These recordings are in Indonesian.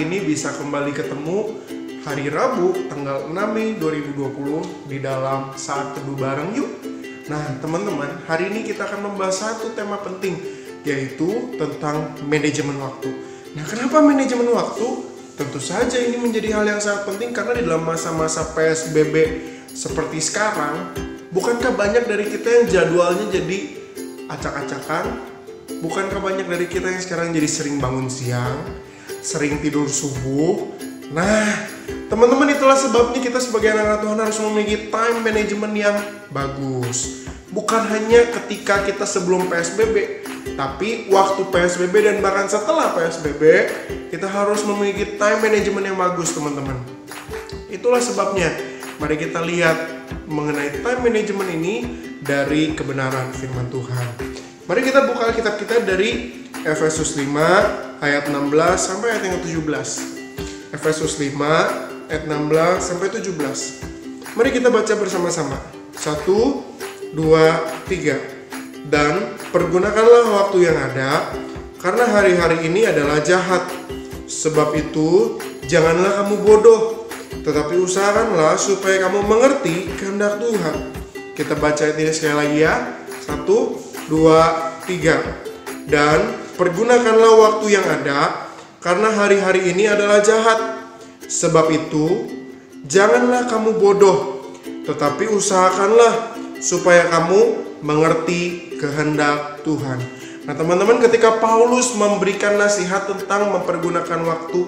hari ini bisa kembali ketemu hari Rabu tanggal 6 Mei 2020 di dalam Saat Teduh Bareng Yuk. Nah teman-teman, hari ini kita akan membahas satu tema penting, yaitu tentang manajemen waktu. Nah kenapa manajemen waktu? Tentu saja ini menjadi hal yang sangat penting karena di dalam masa-masa PSBB seperti sekarang, bukankah banyak dari kita yang jadwalnya jadi acak-acakan? Bukankah banyak dari kita yang sekarang jadi sering bangun siang, sering tidur subuh? Nah, teman-teman, itulah sebabnya kita sebagai anak-anak Tuhan harus memiliki time management yang bagus. Bukan hanya ketika kita sebelum PSBB, tapi waktu PSBB dan bahkan setelah PSBB, kita harus memiliki time management yang bagus, teman-teman. Itulah sebabnya, mari kita lihat mengenai time management ini dari kebenaran firman Tuhan. Mari kita buka kitab kita dari Efesus 5 ayat 16 sampai ayat yang ke-17. Efesus 5 ayat 16 sampai 17. Mari kita baca bersama-sama. 1, 2, 3. Dan pergunakanlah waktu yang ada, karena hari-hari ini adalah jahat. Sebab itu janganlah kamu bodoh, tetapi usahakanlah supaya kamu mengerti kehendak Tuhan. Kita baca ayat ini sekali lagi ya. 1, 2, 3. Dan pergunakanlah waktu yang ada, karena hari-hari ini adalah jahat. Sebab itu janganlah kamu bodoh, tetapi usahakanlah supaya kamu mengerti kehendak Tuhan. Nah teman-teman, ketika Paulus memberikan nasihat tentang mempergunakan waktu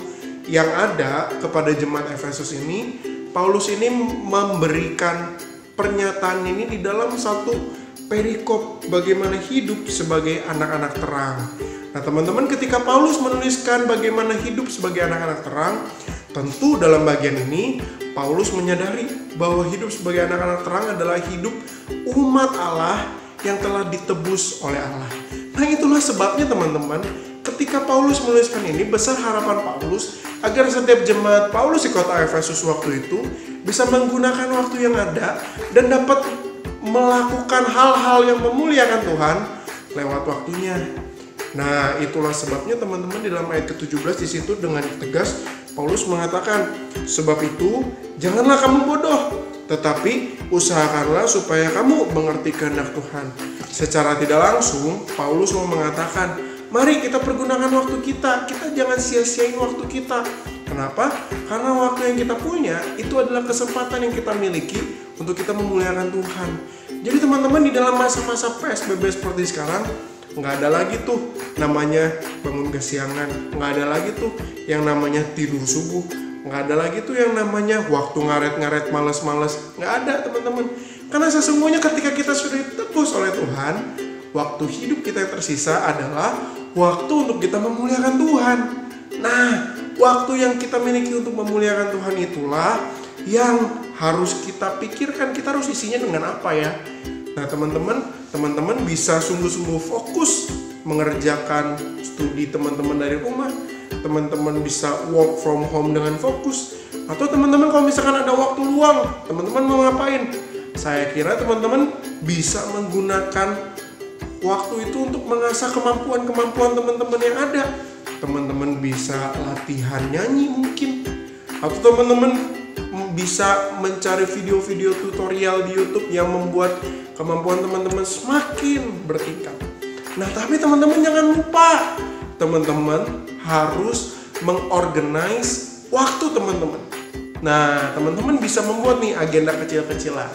yang ada kepada jemaat Efesus ini, Paulus ini memberikan pernyataan ini di dalam satu perikop bagaimana hidup sebagai anak-anak terang. Nah teman-teman, ketika Paulus menuliskan bagaimana hidup sebagai anak-anak terang, tentu dalam bagian ini Paulus menyadari bahwa hidup sebagai anak-anak terang adalah hidup umat Allah yang telah ditebus oleh Allah. Nah itulah sebabnya teman-teman, ketika Paulus menuliskan ini, besar harapan Paulus agar setiap jemaat Paulus di kota Efesus waktu itu bisa menggunakan waktu yang ada dan dapat melakukan hal-hal yang memuliakan Tuhan lewat waktunya. Nah, itulah sebabnya teman-teman di dalam ayat ke-17 di situ dengan tegas Paulus mengatakan, sebab itu janganlah kamu bodoh, tetapi usahakanlah supaya kamu mengerti kehendak Tuhan. Secara tidak langsung Paulus mau mengatakan, mari kita pergunakan waktu kita jangan sia-siain waktu kita. Kenapa? Karena waktu yang kita punya itu adalah kesempatan yang kita miliki untuk kita memuliakan Tuhan. Jadi teman-teman, di dalam masa-masa PSBB seperti sekarang, nggak ada lagi tuh namanya bangun kesiangan, nggak ada lagi tuh yang namanya tidur subuh, nggak ada lagi tuh yang namanya waktu ngaret-ngaret males-males, nggak ada teman-teman. Karena sesungguhnya ketika kita sudah ditebus oleh Tuhan, waktu hidup kita yang tersisa adalah waktu untuk kita memuliakan Tuhan. Nah, waktu yang kita miliki untuk memuliakan Tuhan itulah yang harus kita pikirkan, kita harus isinya dengan apa ya. Nah teman-teman bisa sungguh-sungguh fokus mengerjakan studi teman-teman dari rumah. Teman-teman bisa work from home dengan fokus. Atau teman-teman kalau misalkan ada waktu luang, teman-teman mau ngapain? Saya kira teman-teman bisa menggunakan waktu itu untuk mengasah kemampuan-kemampuan teman-teman yang ada. Teman-teman bisa latihan nyanyi mungkin, atau teman-teman bisa mencari video-video tutorial di YouTube yang membuat kemampuan teman-teman semakin bertingkat. Nah tapi teman-teman jangan lupa, teman-teman harus mengorganize waktu teman-teman. Nah teman-teman bisa membuat nih agenda kecil-kecilan.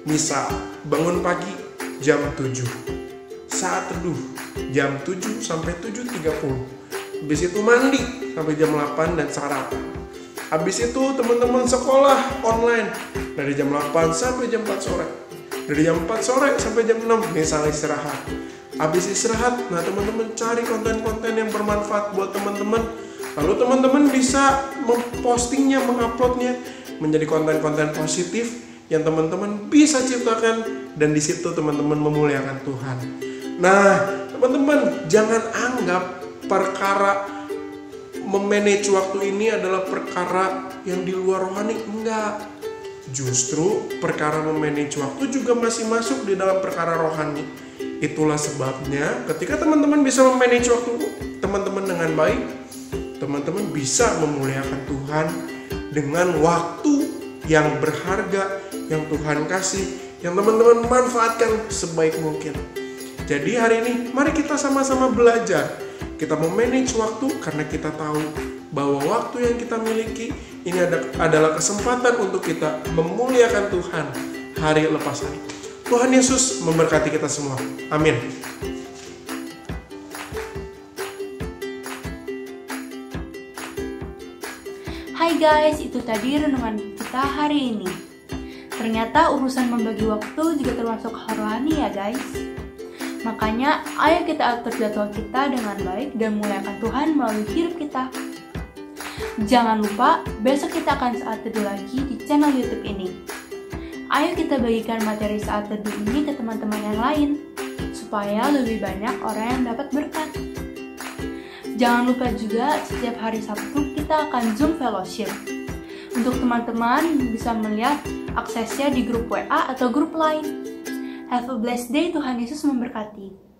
Misal bangun pagi jam 7, saat teduh jam 7 sampai 7.30. Habis itu mandi sampai jam 8 dan sarapan. Habis itu teman-teman sekolah online dari jam 8 sampai jam 4 sore. Dari jam 4 sore sampai jam 6 misalnya istirahat. Habis istirahat, nah teman-teman cari konten-konten yang bermanfaat buat teman-teman. Lalu teman-teman bisa mempostingnya, menguploadnya menjadi konten-konten positif yang teman-teman bisa ciptakan, dan di situ teman-teman memuliakan Tuhan. Nah, teman-teman jangan anggap perkara memanage waktu ini adalah perkara yang di luar rohani. Enggak. Justru perkara memanage waktu juga masih masuk di dalam perkara rohani. Itulah sebabnya ketika teman-teman bisa memanage waktu teman-teman dengan baik, teman-teman bisa memuliakan Tuhan dengan waktu yang berharga yang Tuhan kasih, yang teman-teman manfaatkan sebaik mungkin. Jadi hari ini mari kita sama-sama belajar. Kita memanage waktu karena kita tahu bahwa waktu yang kita miliki ini adalah kesempatan untuk kita memuliakan Tuhan hari lepas hari. Tuhan Yesus memberkati kita semua. Amin. Hai guys, itu tadi renungan kita hari ini. Ternyata urusan membagi waktu juga termasuk hal rohani ya guys. Makanya ayo kita atur jadwal kita dengan baik dan muliakan Tuhan melalui hidup kita. Jangan lupa, besok kita akan saat teduh lagi di channel YouTube ini. Ayo kita bagikan materi saat teduh ini ke teman-teman yang lain, supaya lebih banyak orang yang dapat berkat. Jangan lupa juga, setiap hari Sabtu kita akan Zoom Fellowship. Untuk teman-teman bisa melihat aksesnya di grup WA atau grup lain. Have a blessed day, Tuhan Yesus memberkati.